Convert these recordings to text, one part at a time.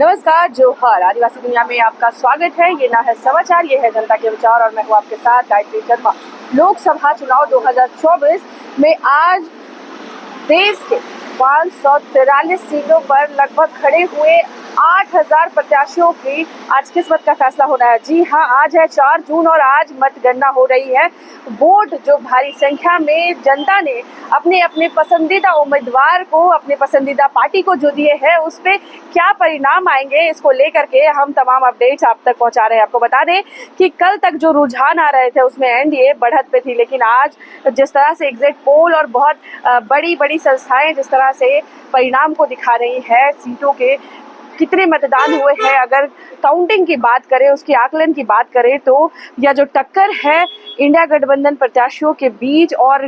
नमस्कार, जोहर। आदिवासी दुनिया में आपका स्वागत है। ये ना है समाचार, ये है जनता के विचार और मैं हूँ आपके साथ गायत्री शर्मा। लोकसभा चुनाव 2024 में आज देश के 543 सीटों पर लगभग खड़े हुए 8000 प्रत्याशियों की आज किस्मत का फैसला होना है। जी हाँ, आज है 4 जून और आज मतगणना हो रही है। वोट जो भारी संख्या में जनता ने अपने अपने पसंदीदा उम्मीदवार को, अपने पसंदीदा पार्टी को जो दिए हैं, उस पे क्या परिणाम आएंगे, इसको लेकर के हम तमाम अपडेट्स आप तक पहुंचा रहे हैं। आपको बता दें कि कल तक जो रुझान आ रहे थे उसमें एनडीए बढ़त पे थी, लेकिन आज जिस तरह से एग्जिट पोल और बहुत बड़ी बड़ी संस्थाएं जिस तरह से परिणाम को दिखा रही है, सीटों के कितने मतदान हुए हैं, अगर काउंटिंग की बात करें, उसकी आकलन की बात करें, तो यह जो टक्कर है इंडिया गठबंधन प्रत्याशियों के बीच और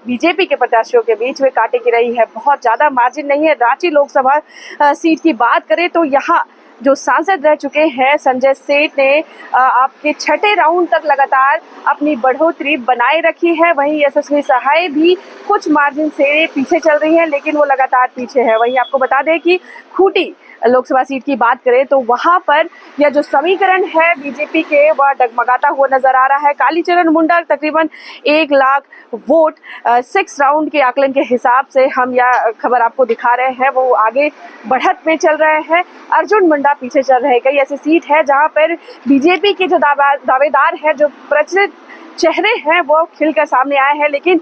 बीजेपी के प्रत्याशियों के बीच में कांटे की रही है। बहुत ज़्यादा मार्जिन नहीं है। रांची लोकसभा सीट की बात करें तो यहाँ जो सांसद रह चुके हैं संजय सेठ ने आपके छठे राउंड तक लगातार अपनी बढ़ोतरी बनाए रखी है। वहीं यशस्वी सहाय भी कुछ मार्जिन से पीछे चल रही है, लेकिन वो लगातार पीछे है। वहीं आपको बता दें कि खूंटी लोकसभा सीट की बात करें तो वहां पर यह जो समीकरण है बीजेपी के, वह डगमगाता हुआ नजर आ रहा है। कालीचरण मुंडा तकरीबन 1 लाख वोट 6 राउंड के आकलन के हिसाब से हम यह खबर आपको दिखा रहे हैं, वो आगे बढ़त में चल रहे हैं। अर्जुन मुंडा पीछे चल रहे हैं। कई ऐसी सीट है जहां पर बीजेपी के जो दावेदार है, जो प्रचलित चेहरे हैं, वो खिलकर सामने आए हैं, लेकिन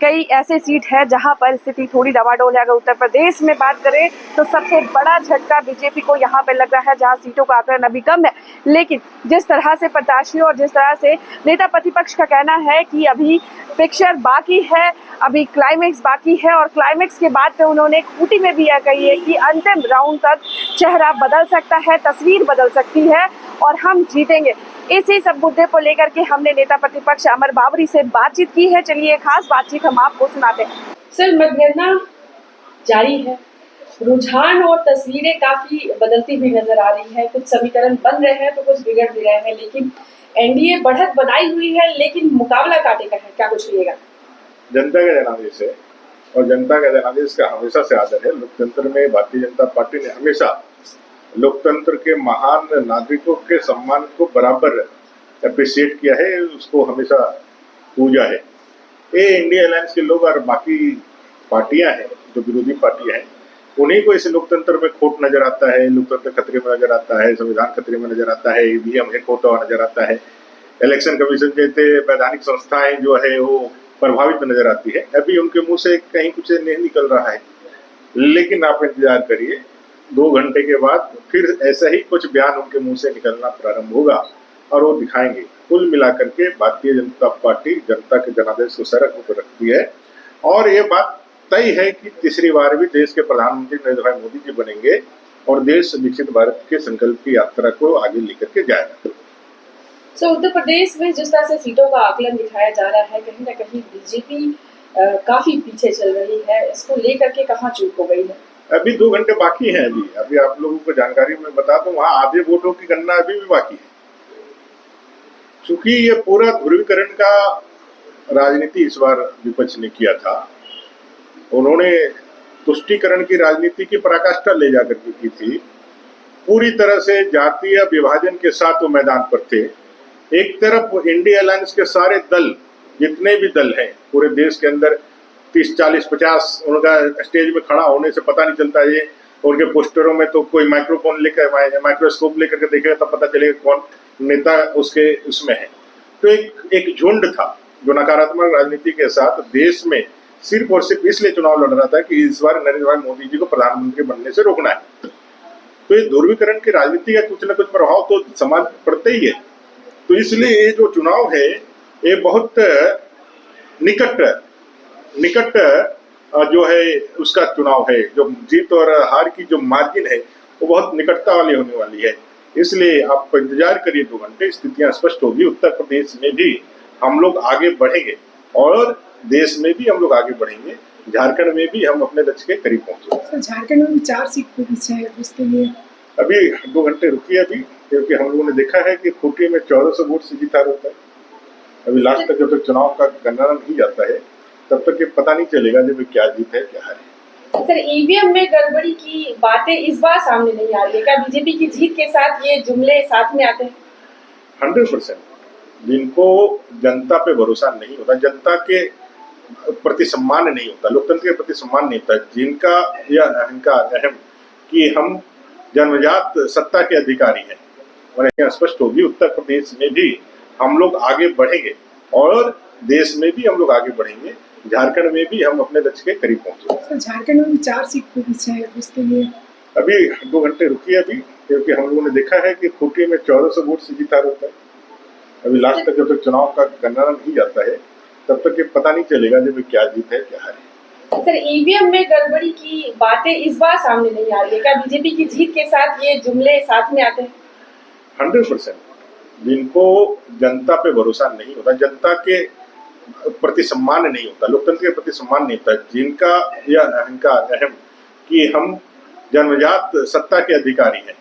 कई ऐसे सीट है जहां पर स्थिति थोड़ी डवाडोल है। अगर उत्तर प्रदेश में बात करें तो सबसे बड़ा झटका बीजेपी को यहां पर लग रहा है, जहां सीटों का आंकड़न अभी कम है, लेकिन जिस तरह से प्रत्याशियों और जिस तरह से नेता प्रतिपक्ष का कहना है कि अभी पिक्चर बाकी है, अभी क्लाइमेक्स बाकी है, और क्लाइमेक्स के बाद में उन्होंने खूंटी में भी यह कही है कि अंतिम राउंड तक चेहरा बदल सकता है, तस्वीर बदल सकती है और हम जीतेंगे। इसी सब मुद्दे को लेकर के हमने नेता प्रतिपक्ष अमर बावरी से बातचीत की है। चलिए खास बातचीत हम आपको सुनाते हैं। सर, मतगणना जारी है, रुझान और तस्वीरें काफी बदलती हुई नजर आ रही है। कुछ समीकरण बन रहे हैं तो कुछ बिगड़ भी रहे हैं, लेकिन एनडीए बढ़त बनाई हुई है, लेकिन मुकाबला कांटे का है। क्या कुछ कहिएगा? जनता का जनादेश है और जनता का जनादेश का हमेशा से आदर है। लोकतंत्र में भारतीय जनता पार्टी ने हमेशा लोकतंत्र के महान नागरिकों के सम्मान को बराबर अप्रिशिएट किया है, उसको हमेशा पूजा है। ये इंडिया अलायंस के लोग और बाकी पार्टियां हैं जो विरोधी पार्टियां हैं, उन्हीं को इस लोकतंत्र में खोट नजर आता है, लोकतंत्र खतरे में नजर आता है, संविधान खतरे में नजर आता है, ईवीएम है खोटा हुआ नजर आता है, इलेक्शन कमीशन जैसे वैधानिक संस्थाएं जो है वो प्रभावित नजर आती है। अभी उनके मुंह से कहीं कुछ नहीं निकल रहा है, लेकिन आप इंतजार करिए, 2 घंटे के बाद फिर ऐसा ही कुछ बयान उनके मुंह से निकलना प्रारंभ होगा और वो दिखाएंगे। कुल मिलाकर के भारतीय जनता पार्टी जनता के जनादेश को सर ऊपर रखती है और ये बात तय है कि तीसरी बार भी देश के प्रधानमंत्री नरेंद्र भाई मोदी जी बनेंगे और देश विकसित भारत के संकल्प की यात्रा को आगे लेकर के जाएगा। उत्तर प्रदेश में जिस तरह से सीटों का आकलन दिखाया जा रहा है, कहीं ना कहीं बीजेपी काफी पीछे चल रही है। इसको लेकर के कहाँ चूक हो गई है? अभी 2 घंटे बाकी हैं। अभी आप लोगों को जानकारी में बता दूं, वहां आधे वोटों की गणना अभी भी बाकी है। चूंकि ये पूरा ध्रुवीकरण का राजनीति इस बार विपक्ष ने किया था, उन्होंने तुष्टीकरण की राजनीति की पराकाष्ठा ले जाकर के की थी। पूरी तरह से जातीय विभाजन के साथ वो मैदान पर थे। एक तरफ इंडिया अलायंस के सारे दल, जितने भी दल हैं पूरे देश के अंदर, 30, 40, 50 उनका स्टेज में खड़ा होने से पता नहीं चलता है। उनके पोस्टरों में तो कोई माइक्रोफोन लेकर, माइक्रोस्कोप लेकर के देखेगा तब पता चलेगा कौन नेता उसके उसमें है। तो एक झुंड था जो नकारात्मक राजनीति के साथ देश में सिर्फ और सिर्फ इसलिए चुनाव लड़ रहा था कि इस बार नरेंद्र भाई मोदी जी को प्रधानमंत्री बनने से रोकना है। तो ये ध्रुवीकरण की राजनीति का कुछ न कुछ प्रभाव तो समाज पड़ता ही है। तो इसलिए ये जो चुनाव है ये बहुत निकट जो है उसका चुनाव है। जो जीत और हार की जो मार्जिन है वो बहुत निकटता वाली होने वाली है। इसलिए आप इंतजार करिए, 2 घंटे स्थितियां स्पष्ट होगी। उत्तर प्रदेश में भी हम लोग आगे बढ़ेंगे और देश में भी हम लोग आगे बढ़ेंगे। झारखंड में भी हम अपने लक्ष्य के करीब पहुंचे। झारखंड में 4 सीट पे पीछे है, उसके लिए अभी 2 घंटे रुकिए अभी, क्योंकि हम लोगों ने देखा है कि खूंटी में 1400 वोट से जीता रहता है। अभी लास्ट तक जब तक चुनाव का गणना नहीं जाता है तब तक ये पता नहीं चलेगा जब क्या जीत है क्या हार है। सर, ईवीएम में गड़बड़ी की बातें इस बार सामने नहीं आ रही है, क्या बीजेपी की जीत के साथ ये जुमले साथ में आते हैं? 100%। जिनको जनता पे भरोसा नहीं होता, जनता के प्रति सम्मान नहीं होता, लोकतंत्र के प्रति सम्मान नहीं होता, जिनका यह अहंकार अहम कि हम जन्मजात सत्ता के अधिकारी हैं, और यह स्पष्ट होगी उत्तर प्रदेश में भी हम लोग आगे बढ़ेंगे और देश में भी हम लोग आगे बढ़ेंगे, झारखंड में भी हम अपने लक्ष्य के करीब पहुंचे। तो झारखंड में भी 4 सीट पे पीछे है, उसके लिए अभी 2 घंटे रुकिए अभी, क्योंकि हम लोगों ने देखा है कि खूंटी में 1400 वोट से जीता रहता है। अभी लास्ट तक जब तक चुनाव का गणना नहीं जाता है तब तक ये पता नहीं चलेगा जब क्या जीत है क्या हार है। सर, ईवीएम में गड़बड़ी की बातें इस बार सामने नहीं आ रही है, क्या बीजेपी की जीत के साथ ये जुमले साथ में आते हैं? 100%। जिनको जनता पे भरोसा नहीं होता, जनता के प्रति सम्मान नहीं होता, लोकतंत्र के प्रति सम्मान नहीं होता, जिनका यह अहंकार अहम कि हम जन्मजात सत्ता के अधिकारी हैं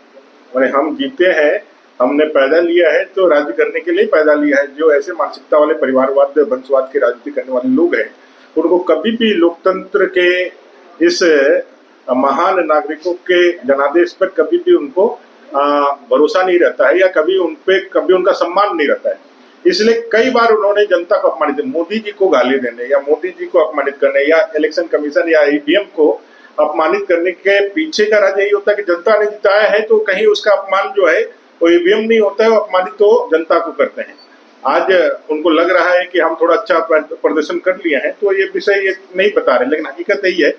और हम जीते हैं, हमने पैदा लिया है तो राज्य करने के लिए पैदा लिया है। जो ऐसे मानसिकता वाले परिवारवाद वंशवाद की राजनीति करने वाले लोग हैं उनको कभी भी लोकतंत्र के इस महान नागरिकों के जनादेश पर कभी भी उनको भरोसा नहीं रहता है, या कभी उनका सम्मान नहीं रहता है। इसलिए कई बार उन्होंने जनता को अपमानित, मोदी जी को गाली देने या मोदी जी को अपमानित करने या इलेक्शन कमीशन या ईवीएम को अपमानित करने के पीछे का राज यही होता है कि जनता ने जिताया है तो कहीं उसका अपमान जो है वो ईवीएम नहीं होता है, वो अपमानित तो जनता को करते हैं। आज उनको लग रहा है कि हम थोड़ा अच्छा प्रदर्शन कर लिए हैं तो ये विषय ये नहीं बता रहे, लेकिन हकीकत यही है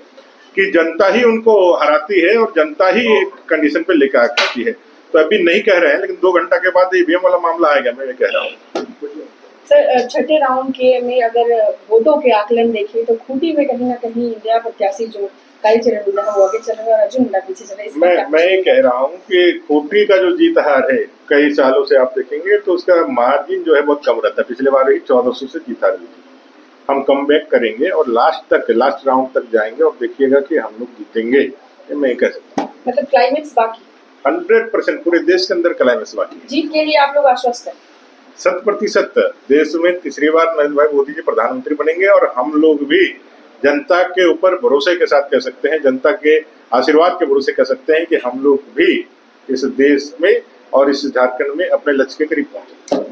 कि जनता ही उनको हराती है और जनता ही एक कंडीशन पे लेकर आती है। तो अभी नहीं कह रहे हैं, लेकिन 2 घंटा के बाद ईवीएम वाला मामला आएगा, मैं ये कह रहा हूँ। सर, छठे राउंड के में अगर वोटों के आकलन देखें तो खूंटी में कहीं ना कहीं इंडिया प्रत्याशी जो कालीचरण मुंडा है वो आगे चल रहा है और अर्जुन मुंडा पीछे चल रहा है। मैं ये कह रहा हूँ कि खूंटी का जो जीत हार है कई सालों से आप देखेंगे तो उसका मार्जिन जो है बहुत कम रहता है। पिछले बार ही 1400 से जीत हार हुई थी। हम कम बैक करेंगे और लास्ट राउंड तक जाएंगे और देखिएगा कि हम लोग जीतेंगे, ये मैं कह सकता हूँ। मतलब क्लाइमेक्स बाकी 100% पूरे देश के अंदर क्लाइमेक्स बाकी है। जीत के लिए आप लोग आश्वस्त हैं? 100% देश में तीसरी बार नरेंद्र भाई मोदी जी प्रधानमंत्री बनेंगे और हम लोग भी जनता के ऊपर भरोसे के साथ कह सकते हैं, जनता के आशीर्वाद के भरोसे कह सकते हैं कि हम लोग भी इस देश में और इस झारखंड में अपने लक्ष्य के करीब पहुंचे।